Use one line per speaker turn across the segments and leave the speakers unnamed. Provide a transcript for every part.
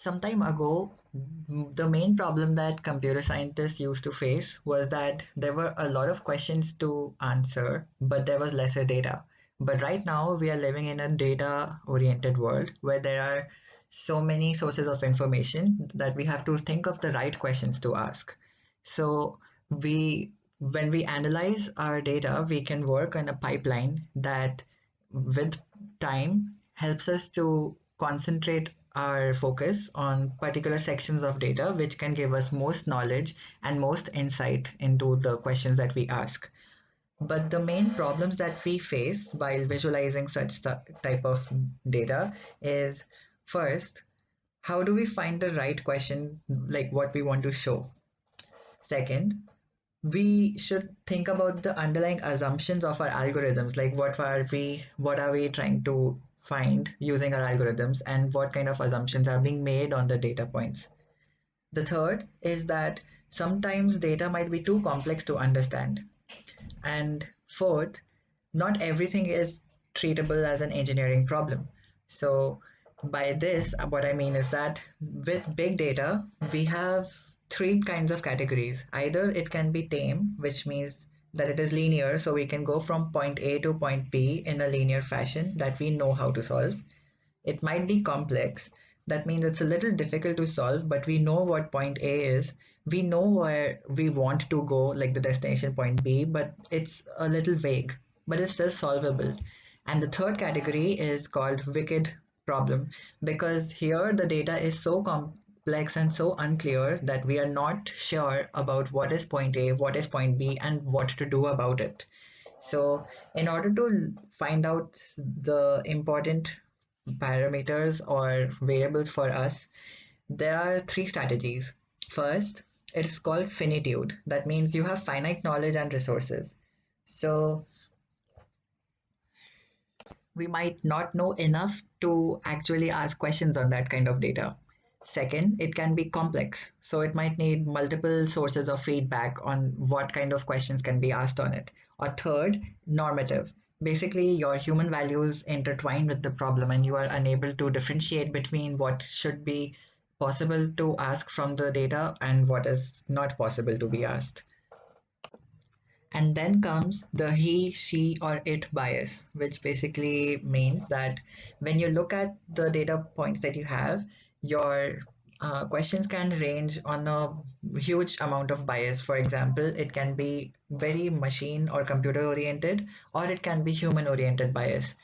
Some time ago, the main problem that computer scientists used to face was that there were a lot of questions to answer, but there was lesser data. But right now, we are living in a data oriented world where there are so many sources of information that we have to think of the right questions to ask. So, when we analyze our data, we can work on a pipeline that, with time, helps us to concentrate our focus on particular sections of data which can give us most knowledge and most insight into the questions that we ask. But the main problems that we face while visualizing such type of data is, first, how do we find the right question, like what we want to show? Second, we should think about the underlying assumptions of our algorithms, like what are we trying to find using our algorithms, and what kind of assumptions are being made on the data points. The third is that sometimes data might be too complex to understand. And fourth, not everything is treatable as an engineering problem. So, by this, what I mean is that with big data, we have three kinds of categories. Either it can be tame, which means that it is linear, so we can go from point A to point B in a linear fashion that we know how to solve. It might be complex. That means it's a little difficult to solve, but we know what point A is. We know where we want to go, like the destination point B, but it's a little vague, but it's still solvable. And the third category is called wicked problem, because here the data is so complex and so unclear that we are not sure about what is point A, what is point B, and what to do about it. So, in order to find out the important parameters or variables for us, there are three strategies. First, it's called finitude. That means you have finite knowledge and resources. So, we might not know enough to actually ask questions on that kind of data. Second, it can be complex. So it might need multiple sources of feedback on what kind of questions can be asked on it. Or third, normative. Basically, your human values intertwine with the problem, and you are unable to differentiate between what should be possible to ask from the data and what is not possible to be asked. And then comes the he, she, or it bias, which basically means that when you look at the data points that you have, your questions can range on a huge amount of bias. For example, it can be very machine or computer oriented, or it can be human oriented bias.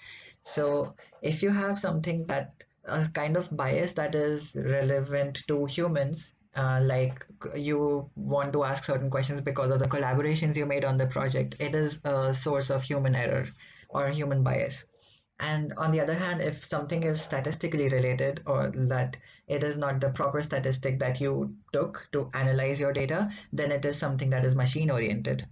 So if you have something that a kind of bias that is relevant to humans, like you want to ask certain questions because of the collaborations you made on the project, it is a source of human error or human bias. And on the other hand, if something is statistically related, or that it is not the proper statistic that you took to analyze your data, then it is something that is machine oriented.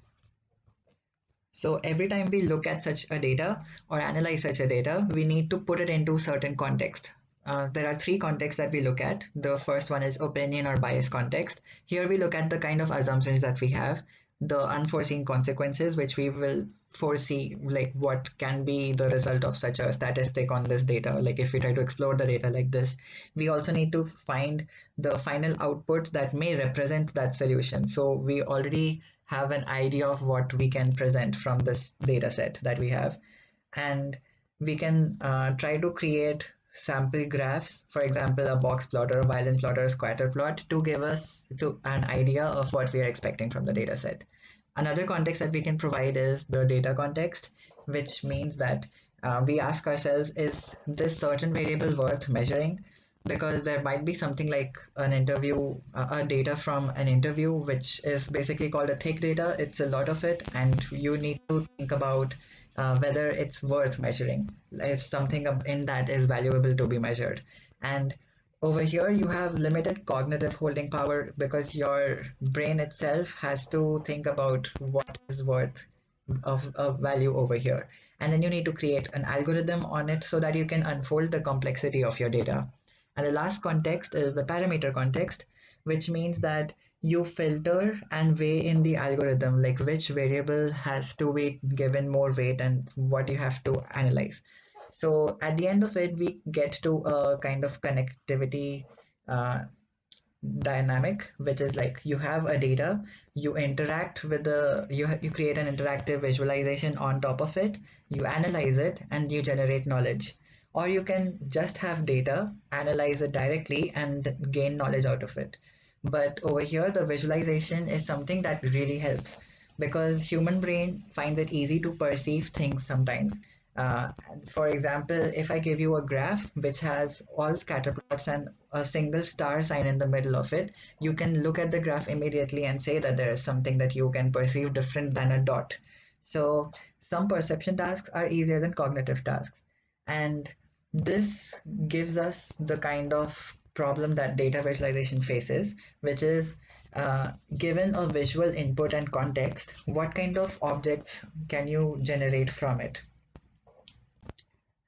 So every time we look at such a data or analyze such a data, we need to put it into certain context. There are three contexts that we look at. The first one is opinion or bias context. Here we look at the kind of assumptions that we have, the unforeseen consequences, which we will foresee, like what can be the result of such a statistic on this data. Like if we try to explore the data like this, we also need to find the final outputs that may represent that solution. So we already have an idea of what we can present from this data set that we have. And we can try to create sample graphs, for example, a box plot or a violin plot or a scatter plot, to give us an idea of what we are expecting from the data set. Another context that we can provide is the data context, which means that we ask ourselves, is this certain variable worth measuring? Because there might be something like an interview, data from an interview, which is basically called a thick data. It's a lot of it, and you need to think about whether it's worth measuring, if something in that is valuable to be measured. And over here, you have limited cognitive holding power because your brain itself has to think about what is worth of value over here. And then you need to create an algorithm on it so that you can unfold the complexity of your data. And the last context is the parameter context, which means that you filter and weigh in the algorithm, like which variable has to be given more weight and what you have to analyze. So at the end of it, we get to a kind of connectivity uh, dynamic, which is like you have a data, you interact with you create an interactive visualization on top of it, you analyze it, and you generate knowledge. Or you can just have data, analyze it directly, and gain knowledge out of it. But over here, the visualization is something that really helps because human brain finds it easy to perceive things sometimes. uh, for example, if I give you a graph which has all scatter plots and a single star sign in the middle of it, you can look at the graph immediately and say that there is something that you can perceive different than a dot. So some perception tasks are easier than cognitive tasks. And this gives us the kind of problem that data visualization faces, which is given a visual input and context, what kind of objects can you generate from it?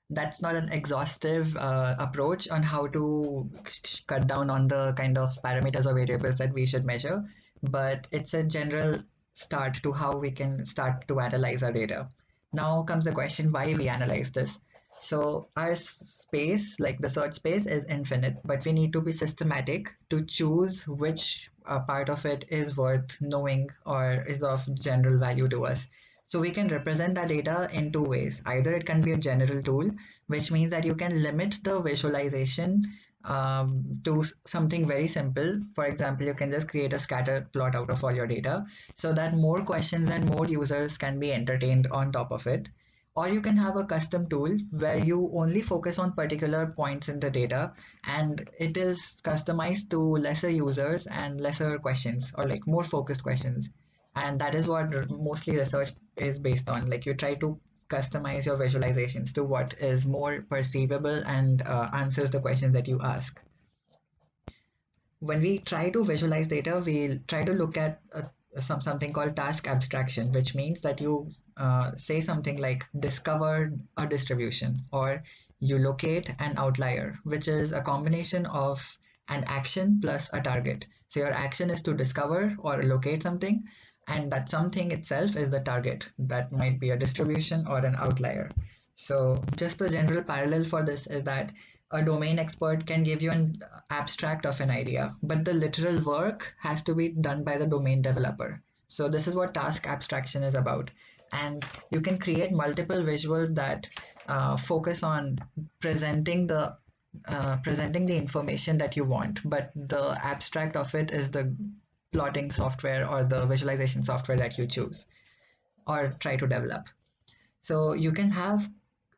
That's not an exhaustive approach on how to cut down on the kind of parameters or variables that we should measure, but it's a general start to how we can start to analyze our data. Now comes the question why we analyze this. So our space, like the search space, is infinite, but we need to be systematic to choose which part of it is worth knowing or is of general value to us. So we can represent that data in two ways. Either it can be a general tool, which means that you can limit the visualization to something very simple. For example, you can just create a scatter plot out of all your data so that more questions and more users can be entertained on top of it. Or you can have a custom tool where you only focus on particular points in the data and it is customized to lesser users and lesser questions or like more focused questions. And that is what mostly research is based on. Like you try to customize your visualizations to what is more perceivable and answers the questions that you ask. When we try to visualize data, we try to look at something called task abstraction, which means that you say something like discover a distribution or you locate an outlier, which is a combination of an action plus a target. So your action is to discover or locate something, and that something itself is the target. That might be a distribution or an outlier. So just the general parallel for this is that a domain expert can give you an abstract of an idea, but the literal work has to be done by the domain developer. So this is what task abstraction is about. And you can create multiple visuals that focus on presenting the presenting the information that you want, but the abstract of it is the plotting software or the visualization software that you choose or try to develop. So you can have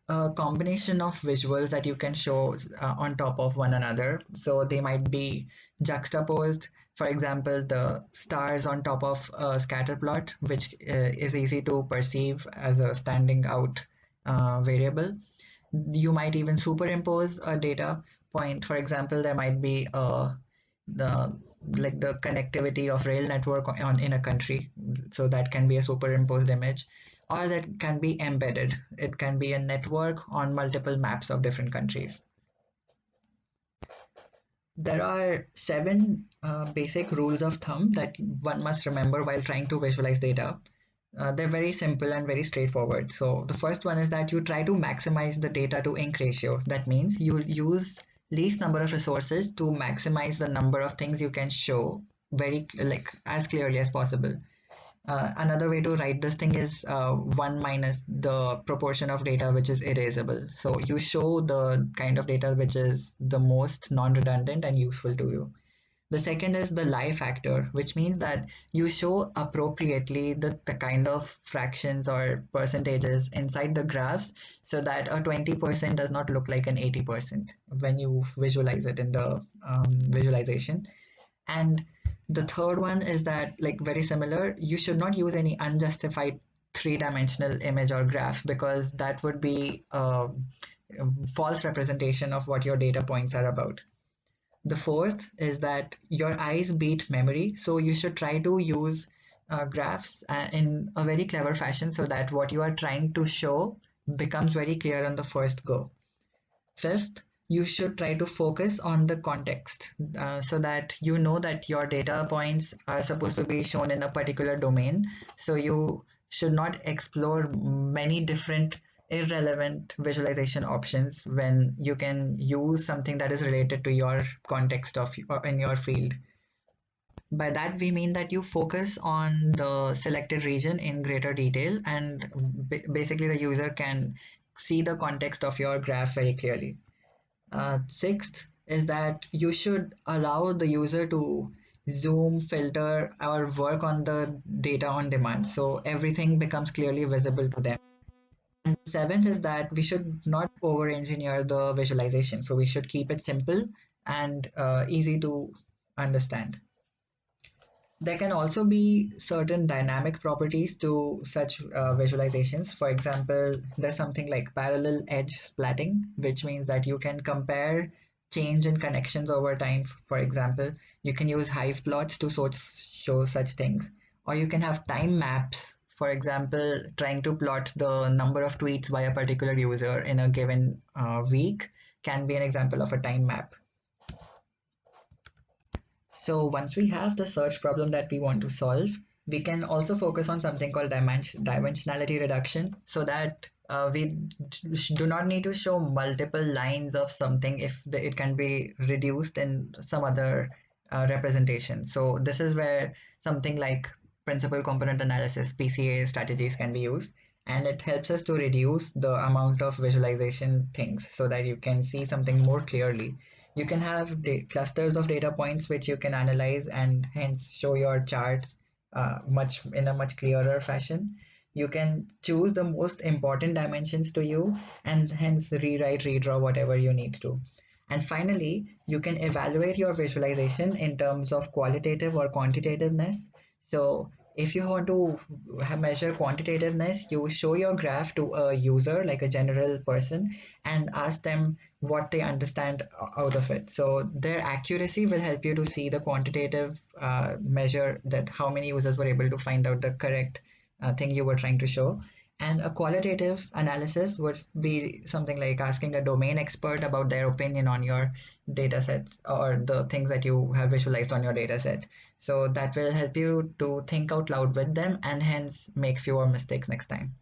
a combination of visuals that you can show on top of one another. So they might be juxtaposed. For example, the stars on top of a scatter plot, which is easy to perceive as a standing out variable. You might even superimpose a data point. For example, there might be the like the connectivity of rail network on in a country, so that can be a superimposed image, or that can be embedded. It can be a network on multiple maps of different countries. There are seven basic rules of thumb that one must remember while trying to visualize data. They're very simple and very straightforward. So the first one is that you try to maximize the data to ink ratio. That means you use least number of resources to maximize the number of things you can show very like as clearly as possible. Another way to write this thing is 1 minus the proportion of data which is erasable. So you show the kind of data which is the most non-redundant and useful to you. The second is the lie factor, which means that you show appropriately the kind of fractions or percentages inside the graphs so that a 20% does not look like an 80% when you visualize it in the visualization. And the third one is that, like very similar, you should not use any unjustified three-dimensional image or graph because that would be a false representation of what your data points are about. The fourth is that your eyes beat memory, so you should try to use graphs in a very clever fashion so that what you are trying to show becomes very clear on the first go. Fifth, you should try to focus on the context so that you know that your data points are supposed to be shown in a particular domain. So you should not explore many different irrelevant visualization options when you can use something that is related to your context of or in your field. By that, we mean that you focus on the selected region in greater detail, and basically, the user can see the context of your graph very clearly. Sixth is that you should allow the user to zoom, filter, or work on the data on demand. So everything becomes clearly visible to them. And seventh is that we should not over engineer the visualization. So we should keep it simple and easy to understand. There can also be certain dynamic properties to such visualizations. For example, there's something like parallel edge splatting, which means that you can compare change in connections over time. For example, you can use hive plots to show such things, or you can have time maps. For example, trying to plot the number of tweets by a particular user in a given week can be an example of a time map. So once we have the search problem that we want to solve, we can also focus on something called dimensionality reduction so that we do not need to show multiple lines of something if it can be reduced in some other representation. So this is where something like principal component analysis, PCA strategies can be used. And it helps us to reduce the amount of visualization things so that you can see something more clearly. You can have clusters of data points which you can analyze and hence show your charts much in a much clearer fashion. You can choose the most important dimensions to you and hence rewrite, redraw whatever you need to. And finally, you can evaluate your visualization in terms of qualitative or quantitativeness. So if you want to measure quantitativeness, you show your graph to a user, like a general person, and ask them what they understand out of it. So their accuracy will help you to see the quantitative measure that how many users were able to find out the correct thing you were trying to show. And a qualitative analysis would be something like asking a domain expert about their opinion on your data sets or the things that you have visualized on your data set. So that will help you to think out loud with them and hence make fewer mistakes next time.